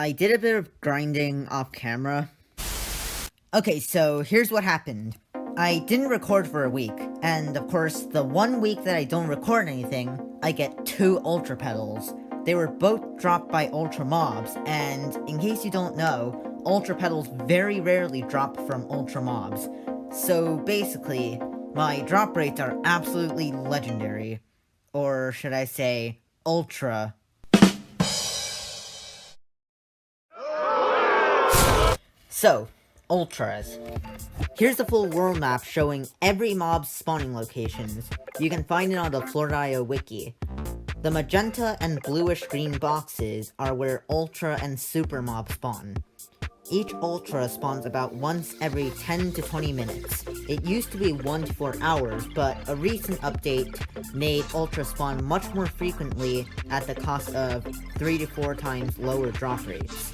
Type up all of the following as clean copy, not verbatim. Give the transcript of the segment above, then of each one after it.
I did a bit of grinding off camera. Okay, so here's what happened. I didn't record for a week, and of course, the 1 week that I don't record anything, I get 2 Ultra Petals. They were both dropped by Ultra Mobs, and in case you don't know, Ultra Petals very rarely drop from Ultra Mobs. So basically, my drop rates are absolutely legendary. Or should I say, Ultra. So, Ultras. Here's the full world map showing every mob's spawning locations. You can find it on the Florida wiki. The magenta and bluish-green boxes are where Ultra and Super mobs spawn. Each Ultra spawns about once every 10 to 20 minutes. It used to be 1 to 4 hours, but a recent update made Ultra spawn much more frequently at the cost of 3 to 4 times lower drop rates.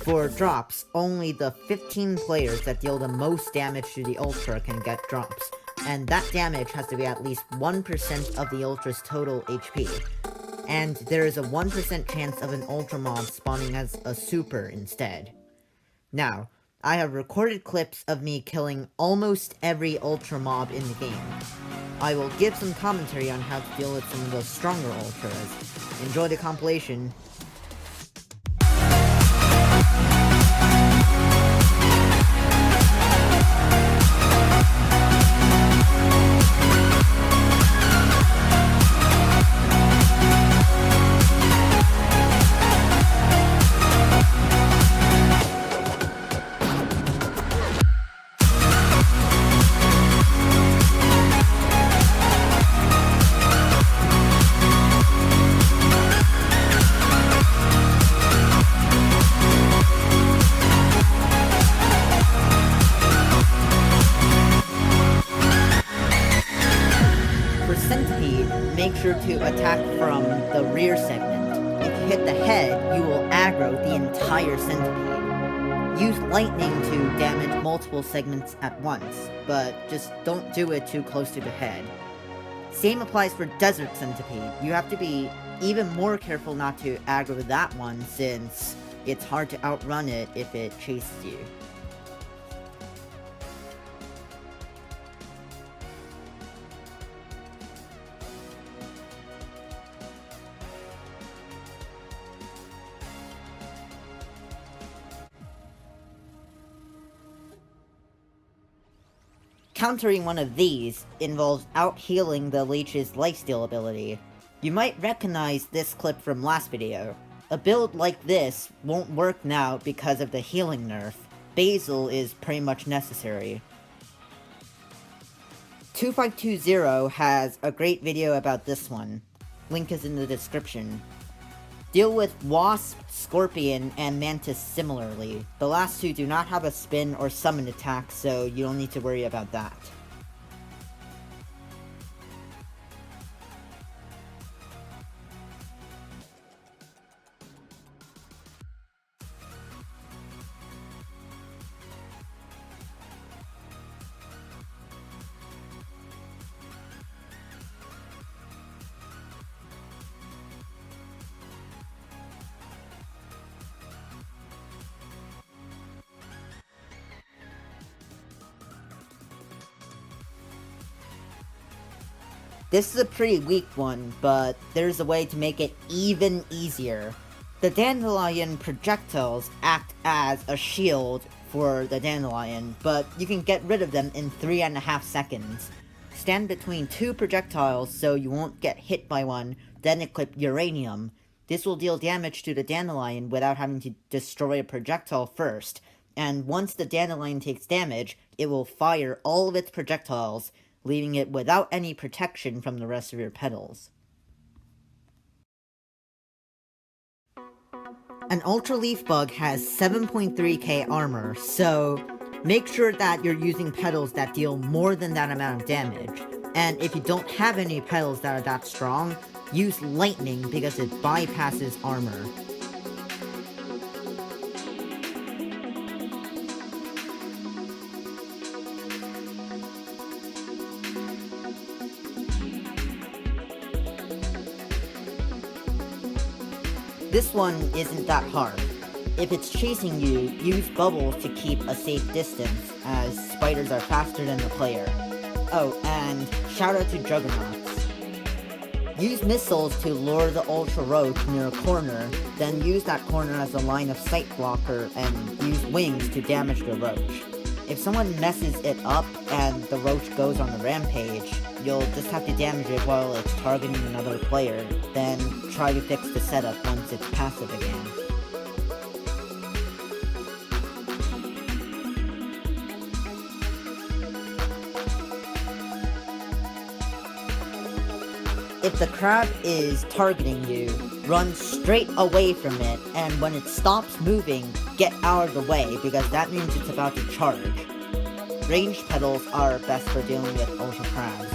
For drops, only the 15 players that deal the most damage to the Ultra can get drops, and that damage has to be at least 1% of the Ultra's total HP. And there is a 1% chance of an Ultra mob spawning as a Super instead. Now, I have recorded clips of me killing almost every Ultra mob in the game. I will give some commentary on how to deal with some of those stronger Ultras. Enjoy the compilation. Make sure to attack from the rear segment. If you hit the head, you will aggro the entire centipede. Use lightning to damage multiple segments at once, but just don't do it too close to the head. Same applies for desert centipede. You have to be even more careful not to aggro that one, since it's hard to outrun it if it chases you. Countering one of these involves out-healing the leech's lifesteal ability. You might recognize this clip from last video. A build like this won't work now because of the healing nerf. Basil is pretty much necessary. 2520 has a great video about this one. Link is in the description. Deal with Wasp, Scorpion, and Mantis similarly. The last two do not have a spin or summon attack, so you don't need to worry about that. This is a pretty weak one, but there's a way to make it even easier. The Dandelion projectiles act as a shield for the Dandelion, but you can get rid of them in 3.5 seconds. Stand between 2 projectiles so you won't get hit by one, then equip Uranium. This will deal damage to the Dandelion without having to destroy a projectile first, and once the Dandelion takes damage, it will fire all of its projectiles, leaving it without any protection from the rest of your petals. An Ultra Leaf Bug has 7.3k armor, so make sure that you're using petals that deal more than that amount of damage. And if you don't have any petals that are that strong, use Lightning because it bypasses armor. This one isn't that hard. If it's chasing you, use bubbles to keep a safe distance, as spiders are faster than the player. Oh, and shout out to Juggernauts. Use missiles to lure the Ultra Roach near a corner, then use that corner as a line of sight blocker and use wings to damage the Roach. If someone messes it up and the Roach goes on the rampage, you'll just have to damage it while it's targeting another player, then try to fix the setup once it's passive again. If the crab is targeting you, run straight away from it, and when it stops moving, get out of the way because that means it's about to charge. Ranged petals are best for dealing with ultra crabs.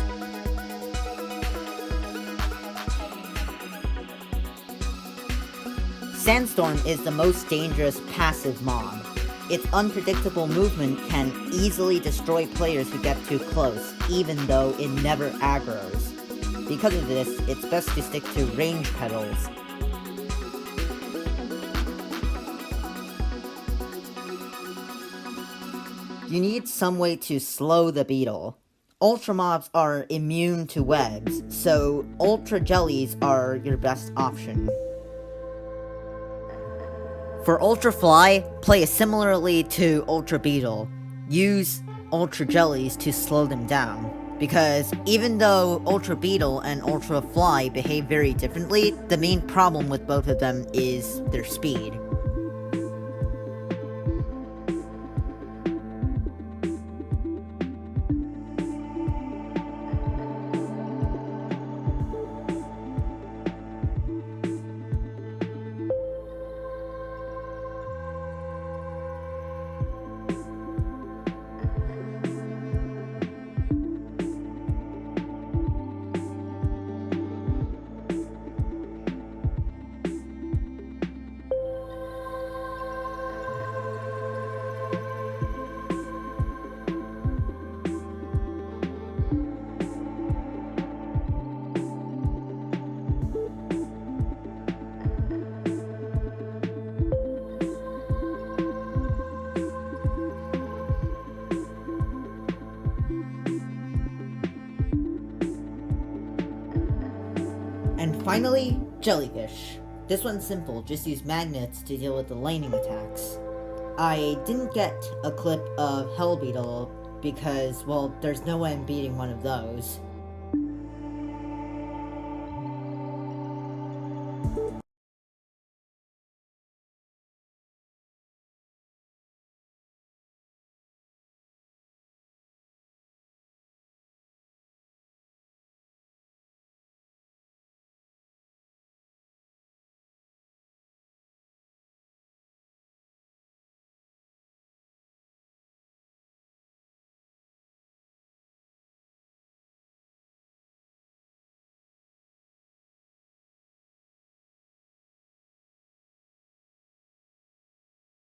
Sandstorm is the most dangerous passive mob. Its unpredictable movement can easily destroy players who get too close, even though it never aggroes. Because of this, it's best to stick to range petals. You need some way to slow the beetle. Ultra mobs are immune to webs, so Ultra Jellies are your best option. For Ultra Fly, play similarly to Ultra Beetle. Use Ultra Jellies to slow them down. Because even though Ultra Beetle and Ultra Fly behave very differently, the main problem with both of them is their speed. And finally, Jellyfish. This one's simple, just use magnets to deal with the lightning attacks. I didn't get a clip of Hell Beetle because, well, there's no way I'm beating one of those.